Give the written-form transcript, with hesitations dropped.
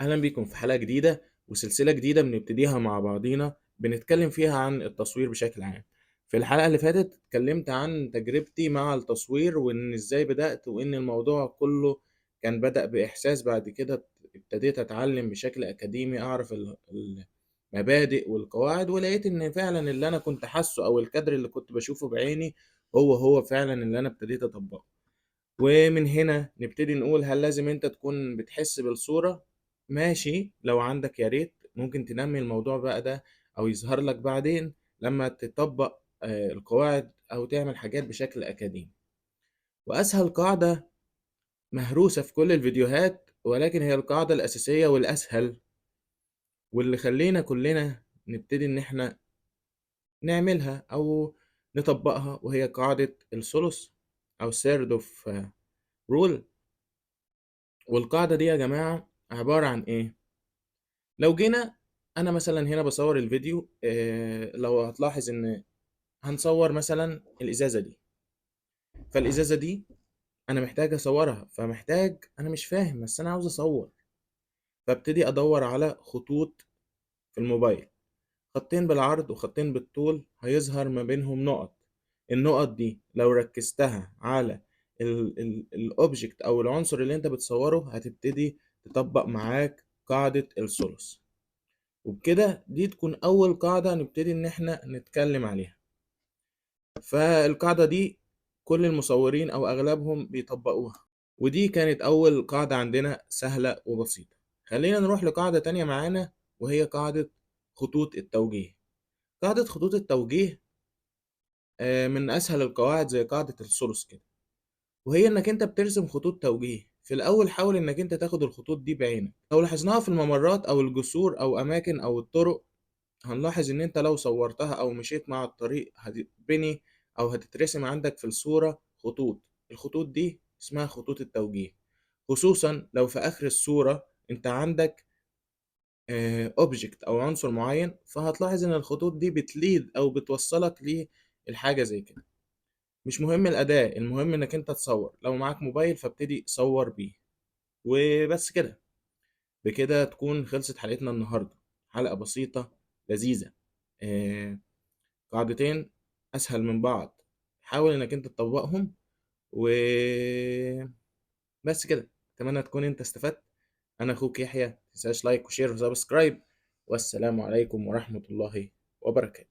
أهلا بيكم في حلقة جديدة وسلسلة جديدة بنبتديها مع بعضينا بنتكلم فيها عن التصوير بشكل عام. في الحلقة اللي فاتت اتكلمت عن تجربتي مع التصوير وإن إزاي بدأت وإن الموضوع كله كان بدأ بإحساس. بعد كده ابتديت أتعلم بشكل أكاديمي، أعرف المبادئ والقواعد، ولقيت إن فعلا اللي أنا كنت حاسه أو الكادر اللي كنت بشوفه بعيني هو فعلا اللي أنا ابتديت أطبقه. ومن هنا نبتدي نقول هل لازم انت تكون بتحس بالصورة؟ ماشي، لو عندك يا ريت ممكن تنمي الموضوع بقى ده او يظهر لك بعدين لما تطبق القواعد او تعمل حاجات بشكل اكاديمي. واسهل قاعدة مهروسة في كل الفيديوهات، ولكن هي القاعدة الاساسية والاسهل واللي خلينا كلنا نبتدي ان احنا نعملها او نطبقها، وهي قاعدة الثلث او third of rule. والقاعدة دي يا جماعة عبارة عن إيه؟ لو جينا أنا مثلا هنا بصور الفيديو، لو هتلاحظ إن هنصور مثلا الإزازة دي، فالإزازة دي أنا محتاج أصورها، فمحتاج أنا مش فاهم بس أنا عاوز أصور، فابتدي أدور على خطوط في الموبايل، خطين بالعرض وخطين بالطول هيظهر ما بينهم نقط. النقط دي لو ركزتها على الأوبجكت أو العنصر اللي أنت بتصوره هتبتدي تطبق معاك قاعدة الثلث. وبكده دي تكون أول قاعدة نبتدي إن إحنا نتكلم عليها. فالقاعدة دي كل المصورين أو أغلبهم بيطبقوها، ودي كانت أول قاعدة عندنا سهلة وبسيطة. خلينا نروح لقاعدة تانية معانا، وهي قاعدة خطوط التوجيه. قاعدة خطوط التوجيه من أسهل القواعد زي قاعدة الثلث كده، وهي إنك أنت بترسم خطوط توجيه. في الأول حاول إنك أنت تاخد الخطوط دي بعينك. لو لاحظناها في الممرات أو الجسور أو أماكن أو الطرق، هنلاحظ إن أنت لو صورتها أو مشيت مع الطريق هتتبني أو هتترسم عندك في الصورة خطوط. الخطوط دي اسمها خطوط التوجيه، خصوصا لو في آخر الصورة أنت عندك أوبجكت أو عنصر معين، فهتلاحظ إن الخطوط دي بتليد أو بتوصلك للحاجة زي كده. مش مهم الأداة، المهم إنك أنت تصور. لو معاك موبايل فابتدي صور بيه. وبس كده، بكده تكون خلصت حلقتنا النهاردة. حلقة بسيطة لذيذة، آه، قاعدتين اسهل من بعض، حاول انك انت تطبقهم. وبس كده، اتمنى تكون انت استفدت. انا اخوك يحيى، متنساش لايك وشير وسبسكرايب، والسلام عليكم ورحمة الله وبركاته.